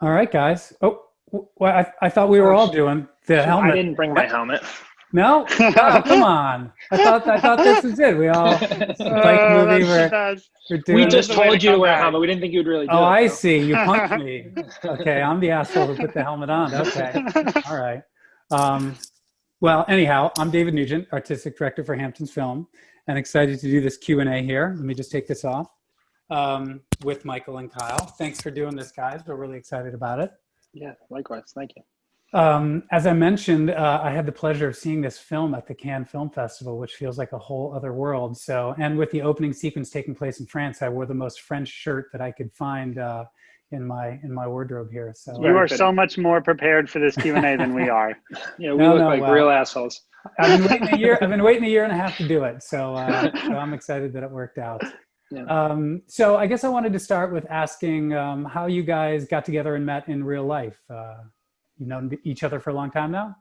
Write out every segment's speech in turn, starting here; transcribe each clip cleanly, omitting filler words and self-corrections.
All right, guys. Oh, well, I thought we were Oh, all doing the shoot, I helmet. didn't bring my helmet. No, Kyle, come on. I thought this was it. This is like the Oh, movie that's the where best. we're We doing. just The way to told you to come wear a back. helmet. We didn't think you would really Oh, do it, I though. see. You punked me. Okay, I'm the asshole who put the helmet on. Okay, all right. Um, well, anyhow, I'm David Nugent, artistic director for Hamptons Film, and excited to do this Q&A here. Let me just take this off with Michael and Kyle. Thanks for doing this, guys. We're really excited about it. Yeah, likewise. Thank you. As I mentioned, I had the pleasure of seeing this film at the Cannes Film Festival, which feels like a whole other world. So, and with the opening sequence taking place in France, I wore the most French shirt that I could find in my wardrobe here. So, You are fitting. so much more prepared for this Q&A than we are. Yeah, we look like well, real assholes. I've been waiting a year. I've been waiting a year and a half to do it. So I'm excited that it worked out. Yeah. So I guess I wanted to start with asking how you guys got together and met in real life. You've known each other for a long time now?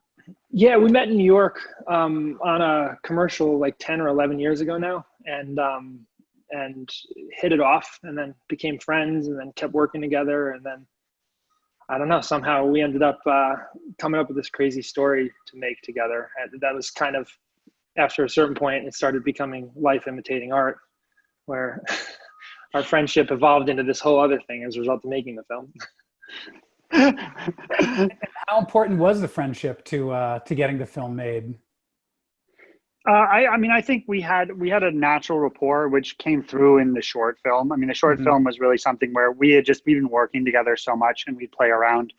Yeah, we met in New York on a commercial like 10 or 11 years ago now, and hit it off, and then became friends, and then kept working together, and then I don't know, somehow we ended up coming up with this crazy story to make together. And that was kind of, after a certain point, it started becoming life imitating art, where our friendship evolved into this whole other thing as a result of making the film. How important was the friendship to getting the film made? I mean, I think we had a natural rapport, which came through in the short film. I mean, the short film was really something where we'd been working together so much, and we'd play around,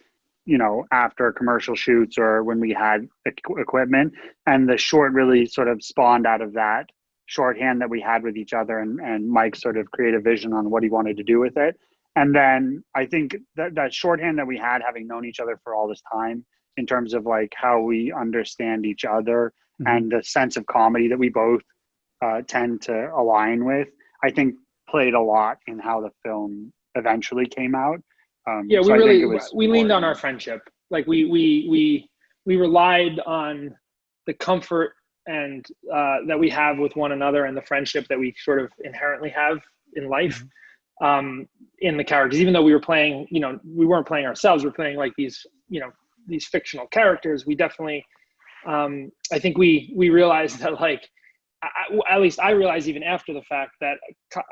after commercial shoots or when we had equipment. And the short really sort of spawned out of that shorthand that we had with each other, and Mike sort of created a vision on what he wanted to do with it. And then I think that shorthand that we had, having known each other for all this time, in terms of like how we understand each other and the sense of comedy that we both tend to align with, I think played a lot in how the film eventually came out. Yeah, so we leaned on our friendship. Like we relied on the comfort and that we have with one another, and the friendship that we sort of inherently have in life. In the characters, even though we were playing, we weren't playing ourselves, we're playing like these fictional characters. We definitely, I think we realized that, like, at least I realized even after the fact, that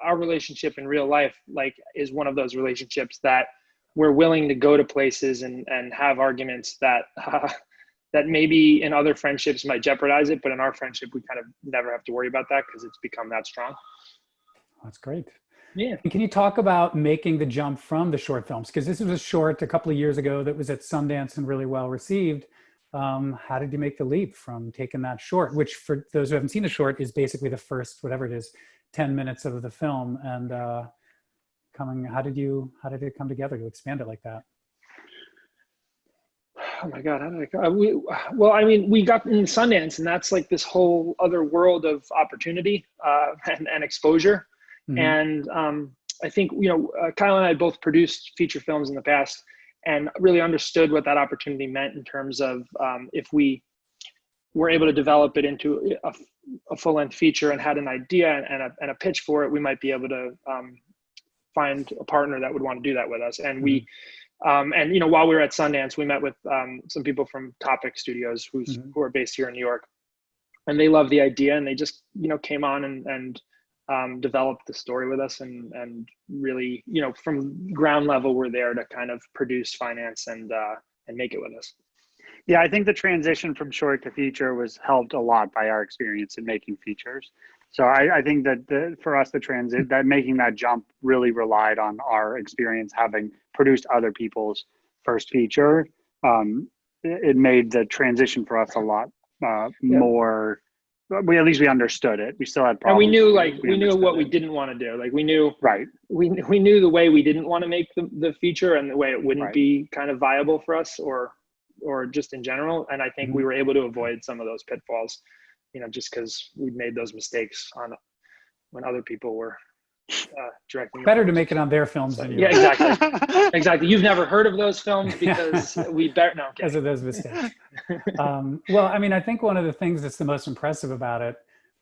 our relationship in real life, like, is one of those relationships that we're willing to go to places and have arguments that that maybe in other friendships might jeopardize it, but in our friendship we kind of never have to worry about that because it's become that strong. That's great. Yeah. And can you talk about making the jump from the short films? Because this was a short a couple of years ago that was at Sundance and really well received. How did you make the leap from taking that short, which for those who haven't seen the short is basically the first, whatever it is, 10 minutes of the film, and how did it come together to expand it like that? Oh my God, how did well, I mean, we got in Sundance, and that's like this whole other world of opportunity and exposure. And I think, Kyle and I both produced feature films in the past and really understood what that opportunity meant in terms of if we were able to develop it into a full-length feature and had an idea and a pitch for it, we might be able to find a partner that would want to do that with us. And we, while we were at Sundance, we met with some people from Topic Studios who are based here in New York, and they loved the idea, and they just, came on and developed the story with us, and really, from ground level, we're there to kind of produce, finance, and make it with us. Yeah, I think the transition from short to feature was helped a lot by our experience in making features. So I think that for us, that making that jump really relied on our experience, having produced other people's first feature. It made the transition for us a lot more. At least we understood it. We still had problems. And we knew what we didn't want to do. Like we knew we knew the way we didn't want to make the feature, and the way it wouldn't be kind of viable for us or just in general. And I think we were able to avoid some of those pitfalls, just because we'd made those mistakes when other people were directing. Better to make it on their films than yours. Yeah, exactly. Exactly. You've never heard of those films because because of those mistakes. Well, I mean, I think one of the things that's the most impressive about it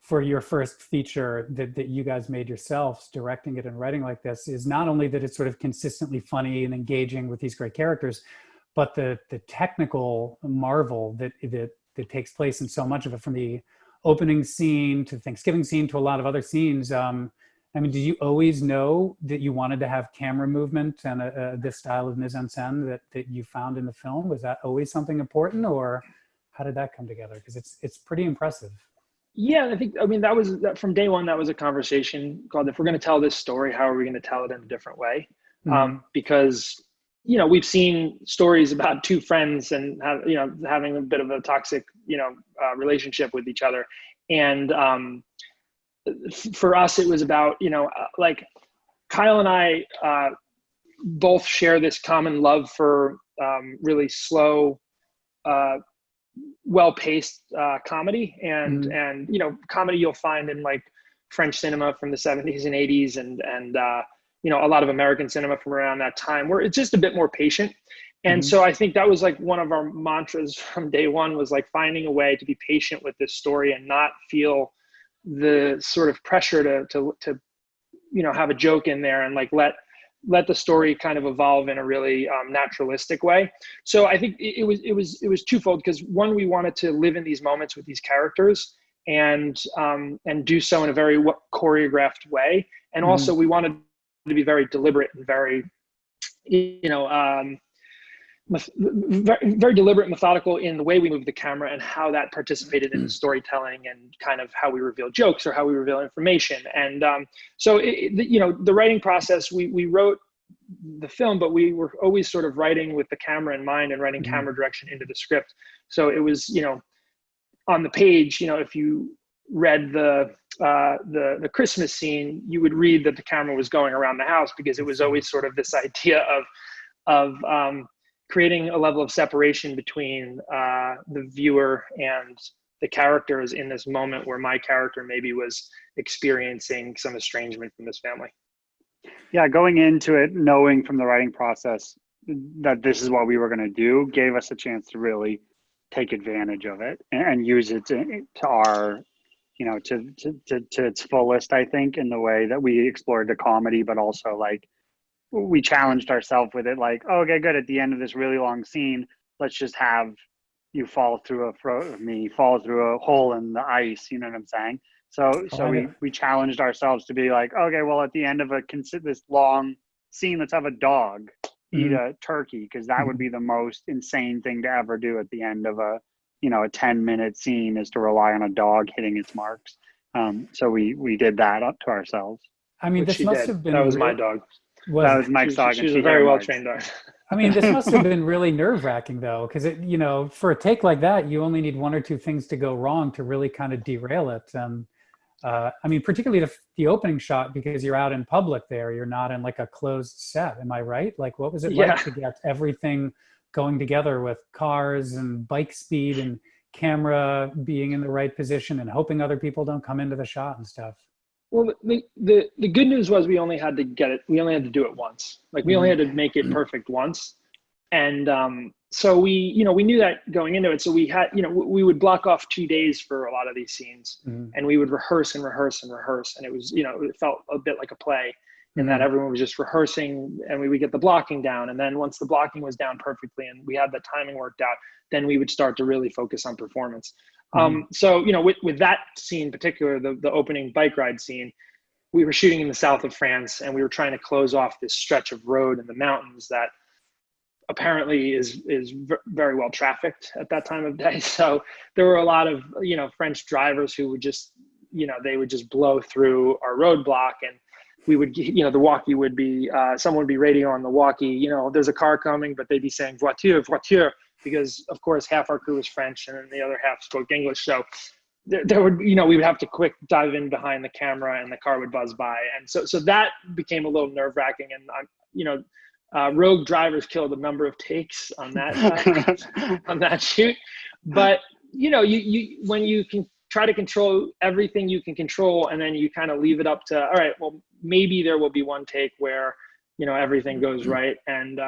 for your first feature that you guys made yourselves, directing it and writing like this, is not only that it's sort of consistently funny and engaging with these great characters, but the technical marvel that takes place in so much of it, from the opening scene to the Thanksgiving scene to a lot of other scenes. I mean, did you always know that you wanted to have camera movement and this style of mise en scène that you found in the film? Was that always something important, or how did that come together? Because it's pretty impressive. Yeah, I mean, that was from day one. That was a conversation called, if we're going to tell this story, how are we going to tell it in a different way? Because, we've seen stories about two friends and having a bit of a toxic, relationship with each other. And for us, it was about, like Kyle and I both share this common love for really slow, well-paced comedy, and comedy you'll find in like French cinema from the 70s and 80s, and a lot of American cinema from around that time, where it's just a bit more patient. And so I think that was like one of our mantras from day one, was like finding a way to be patient with this story and not feel the sort of pressure to have a joke in there, and like let the story kind of evolve in a really naturalistic way. So I think it was twofold, because one, we wanted to live in these moments with these characters and do so in a very choreographed way. And also we wanted to be very deliberate and very, very deliberate and methodical in the way we moved the camera and how that participated in the storytelling and kind of how we reveal jokes or how we reveal information. And so, the writing process, we wrote the film, but we were always sort of writing with the camera in mind and writing camera direction into the script. So it was, on the page, if you read the Christmas scene, you would read that the camera was going around the house, because it was always sort of this idea of creating a level of separation between the viewer and the characters in this moment where my character maybe was experiencing some estrangement from this family. Yeah, going into it, knowing from the writing process that this is what we were going to do, gave us a chance to really take advantage of it and use it to our, to its fullest, I think, in the way that we explored the comedy, but also like, we challenged ourselves with it, like, oh, okay, good. At the end of this really long scene, let's just have you fall through a hole in the ice. You know what I'm saying? So we challenged ourselves to be like, okay, well, at the end of this long scene, let's have a dog eat a turkey, because that would be the most insane thing to ever do at the end of a 10-minute scene, is to rely on a dog hitting its marks. So we did that up to ourselves. I mean, this must have been, that was my dog. That was Mike's dog. She was a very well-trained dog. I mean, this must have been really nerve-wracking, though, because for a take like that, you only need one or two things to go wrong to really kind of derail it. I mean, particularly the opening shot, because you're out in public there, you're not in like a closed set. Am I right? Like, what was it like to get everything going together with cars and bike speed and camera being in the right position and hoping other people don't come into the shot and stuff? Well, the good news was we only had to do it once. Like, we only had to make it perfect once. And so we knew that going into it. So we had, we would block off 2 days for a lot of these scenes, and we would rehearse and rehearse and rehearse. And it was, it felt a bit like a play, in that everyone was just rehearsing, and we would get the blocking down. And then once the blocking was down perfectly and we had the timing worked out, then we would start to really focus on performance. So, with that scene in particular, the opening bike ride scene, we were shooting in the south of France, and we were trying to close off this stretch of road in the mountains that apparently is very well trafficked at that time of day. So there were a lot of, French drivers who would just, they would just blow through our roadblock, and we would, the walkie would be, someone would be radio on the walkie, there's a car coming, but they'd be saying voiture, voiture, because of course half our crew was French and then the other half spoke English. So there would, we would have to quick dive in behind the camera, and the car would buzz by. And so that became a little nerve wracking. And rogue drivers killed a number of takes on that, on that shoot. But, you when you can try to control everything you can control, and then you kind of leave it up to, all right, well, maybe there will be one take where, everything goes right. And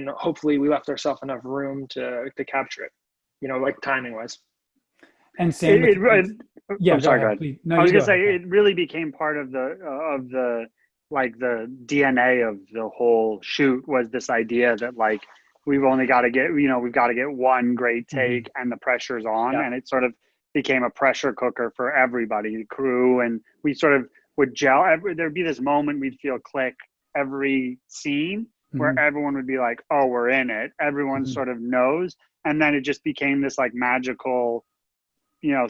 hopefully we left ourselves enough room to capture it, like timing wise. And same with, yeah, I'm sorry, go go ahead. ahead. Please. No, I was you gonna go say ahead. it really became part of the like the DNA of the whole shoot was this idea that like we've only got to get, we've got to get one great take and the pressure's on. Yeah. And it sort of became a pressure cooker for everybody, the crew, and we sort of would gel. There'd be this moment we'd feel click every scene where everyone would be like, oh, we're in it. Everyone sort of knows. And then it just became this like magical,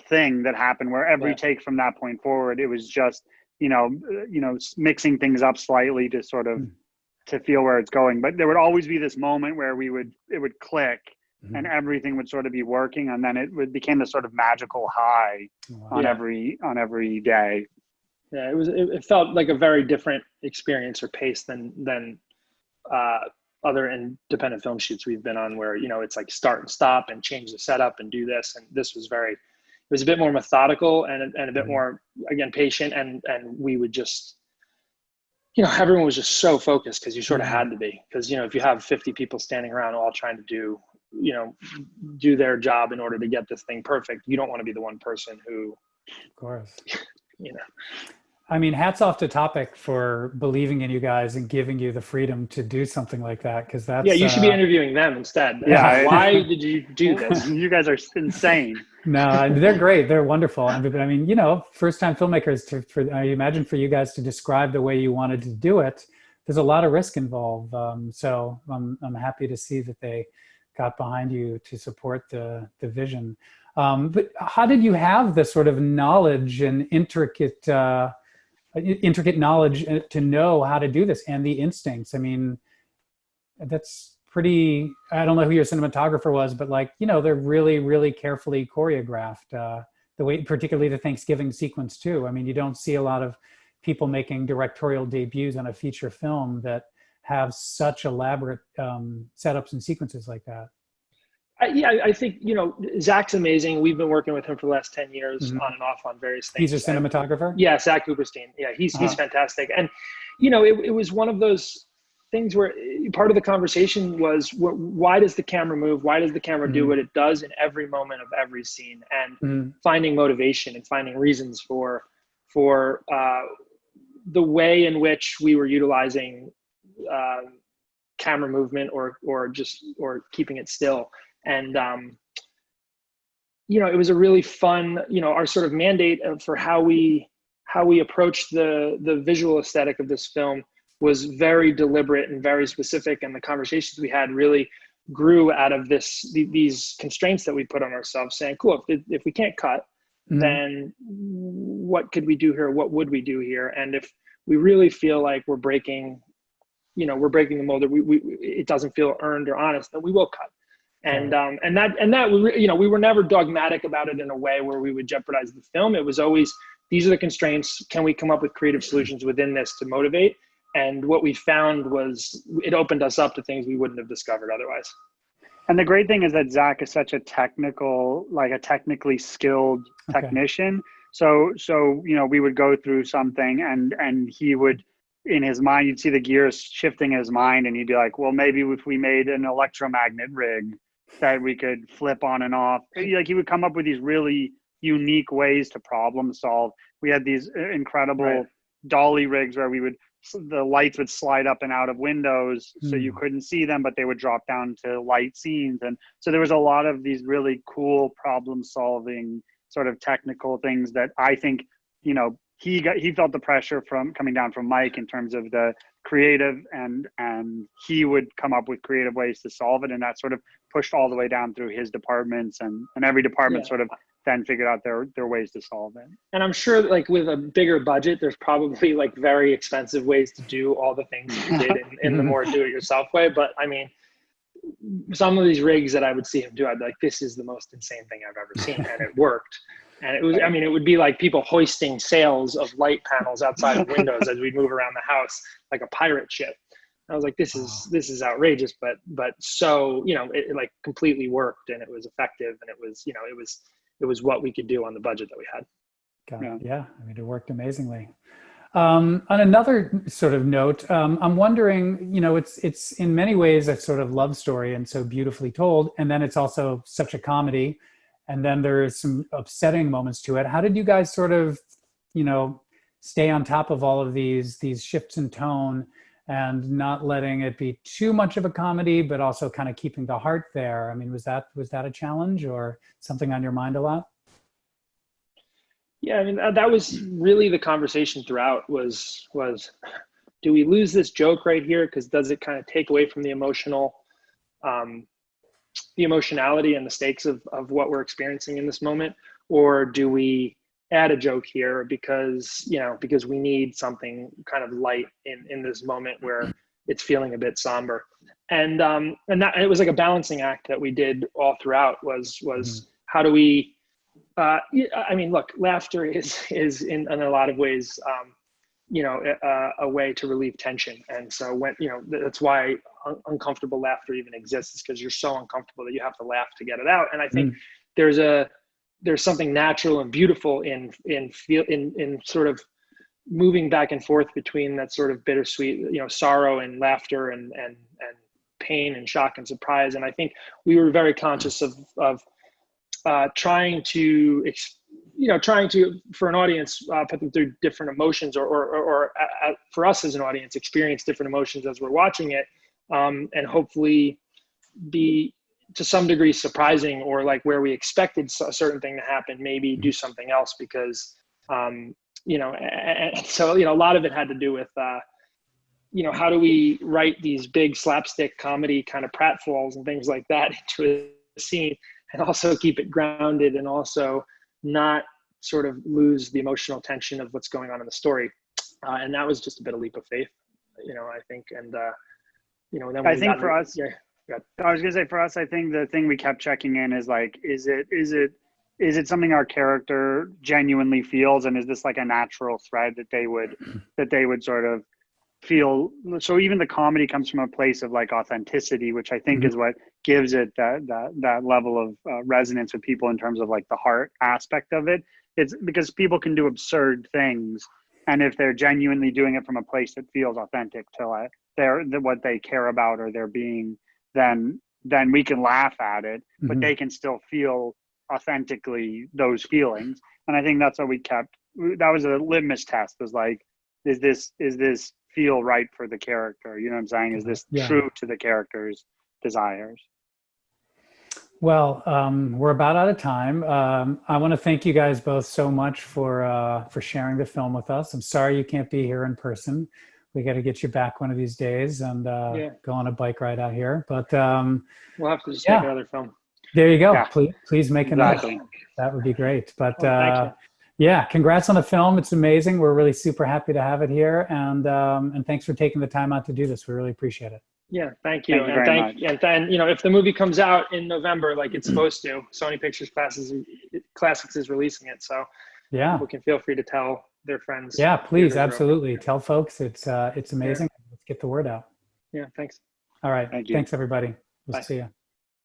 thing that happened where every take from that point forward, it was just, mixing things up slightly to sort of to feel where it's going. But there would always be this moment where it would click and everything would sort of be working, and then became this sort of magical high on every day. Yeah, it felt like a very different experience or pace than other independent film shoots we've been on, where it's like start and stop and change the setup and do this. And this was it was a bit more methodical and a bit more, again, patient, and we would just, everyone was just so focused, because you sort of had to be, because if you have 50 people standing around all trying to do their job in order to get this thing perfect, you don't want to be the one person who, of course, I mean, hats off to Topic for believing in you guys and giving you the freedom to do something like that, because that's... Yeah, you should be interviewing them instead. Yeah. Why did you do this? You guys are insane. No, they're great. They're wonderful. I mean, first-time filmmakers, I imagine for you guys to describe the way you wanted to do it, there's a lot of risk involved. So I'm happy to see that they got behind you to support the vision. But how did you have the sort of knowledge and intricate knowledge to know how to do this, and the instincts? I mean, that's pretty, I don't know who your cinematographer was, but they're really, really carefully choreographed, the way, particularly the Thanksgiving sequence too. I mean, you don't see a lot of people making directorial debuts on a feature film that have such elaborate setups and sequences like that. I think, Zach's amazing. We've been working with him for the last 10 years on and off on various things. He's a cinematographer? Yeah, Zach Huberstein. Yeah, he's fantastic. And, it was one of those things where part of the conversation was, why does the camera move? Why does the camera do what it does in every moment of every scene? And finding motivation and finding reasons for the way in which we were utilizing camera movement or keeping it still. And, it was a really fun, our sort of mandate for how we approached the visual aesthetic of this film was very deliberate and very specific. And the conversations we had really grew out of these constraints that we put on ourselves, saying, cool, if we can't cut, then what could we do here? What would we do here? And if we really feel like we're breaking the mold, that it doesn't feel earned or honest, then we will cut. And we were never dogmatic about it in a way where we would jeopardize the film. It was always, these are the constraints. Can we come up with creative solutions within this to motivate? And what we found was it opened us up to things we wouldn't have discovered otherwise. And the great thing is that Zach is such a technically skilled technician. So we would go through something and he would, in his mind, you'd see the gears shifting in his mind, and he'd be like, well, maybe if we made an electromagnet rig that we could flip on and off. Like, he would come up with these really unique ways to problem solve. We had these incredible dolly rigs where the lights would slide up and out of windows, so you couldn't see them, but they would drop down to light scenes. And so there was a lot of these really cool problem solving sort of technical things that I think, he felt the pressure from coming down from Mike in terms of the creative, and he would come up with creative ways to solve it. And that sort of pushed all the way down through his departments, and every department sort of then figured out their ways to solve it. And I'm sure, like, with a bigger budget, there's probably like very expensive ways to do all the things you did in the more do-it-yourself way. But I mean, some of these rigs that I would see him do, I'd be like, this is the most insane thing I've ever seen. And it worked. And it was, it would be like people hoisting sails of light panels outside of windows as we'd move around the house like a pirate ship. I was like, this is outrageous, but so, it like completely worked, and it was effective, and it was what we could do on the budget that we had. Yeah. It worked amazingly. On another sort of note, I'm wondering, it's in many ways a sort of love story and so beautifully told. And then it's also such a comedy. and then there's some upsetting moments to it. How did you guys sort of, stay on top of all of these shifts in tone and not letting it be too much of a comedy, but also kind of keeping the heart there? I mean, was that a challenge or something on your mind a lot? Yeah, I mean, that was really the conversation throughout was, do we lose this joke right here? Because does it kind of take away from the emotionality and the stakes of what we're experiencing in this moment? Or do we add a joke here because we need something kind of light in this moment where it's feeling a bit somber? And that, it was like a balancing act that we did all throughout was how do we, I mean, look, laughter is in a lot of ways, a way to relieve tension. And so that's why uncomfortable laughter even exists, is because you're so uncomfortable that you have to laugh to get it out. And I think there's something natural and beautiful in sort of moving back and forth between that sort of bittersweet, sorrow and laughter and pain and shock and surprise. And I think we were very conscious of trying to for an audience put them through different emotions, or for us as an audience experience different emotions as we're watching it, and hopefully be to some degree surprising, or like where we expected a certain thing to happen, maybe do something else, because and so a lot of it had to do with how do we write these big slapstick comedy kind of pratfalls and things like that into a scene, and also keep it grounded, and also not sort of lose the emotional tension of what's going on in the story. And that was just a bit of leap of faith, I think. And, then I think for us, I was gonna say for us, I think the thing we kept checking in is like, is it something our character genuinely feels? And is this like a natural thread that they would sort of feel? So even the comedy comes from a place of like authenticity, which I think is what gives it that level of resonance with people in terms of like the heart aspect of it. It's because people can do absurd things, and if they're genuinely doing it from a place that feels authentic to what they care about or their being, then we can laugh at it, but they can still feel authentically those feelings. And I think that's what we kept. That was a litmus test, was like, is this feel right for the character? You know what I'm saying? Is this true to the character's desires? Well, we're about out of time. I want to thank you guys both so much for sharing the film with us. I'm sorry you can't be here in person. We got to get you back one of these days and go on a bike ride out here. But we'll have to just make another film. There you go. Yeah. Please make another. That would be great. But yeah, congrats on the film. It's amazing. We're really super happy to have it here, and thanks for taking the time out to do this. We really appreciate it. Yeah, thank you. Thank you and then if the movie comes out in November like it's supposed to, Sony Pictures Classics is releasing it, so people can feel free to tell their friends. Yeah, please, absolutely. Tell folks it's amazing. Let's get the word out. Yeah, thanks. All right. Thank you. Thanks, everybody. We'll Bye. see you.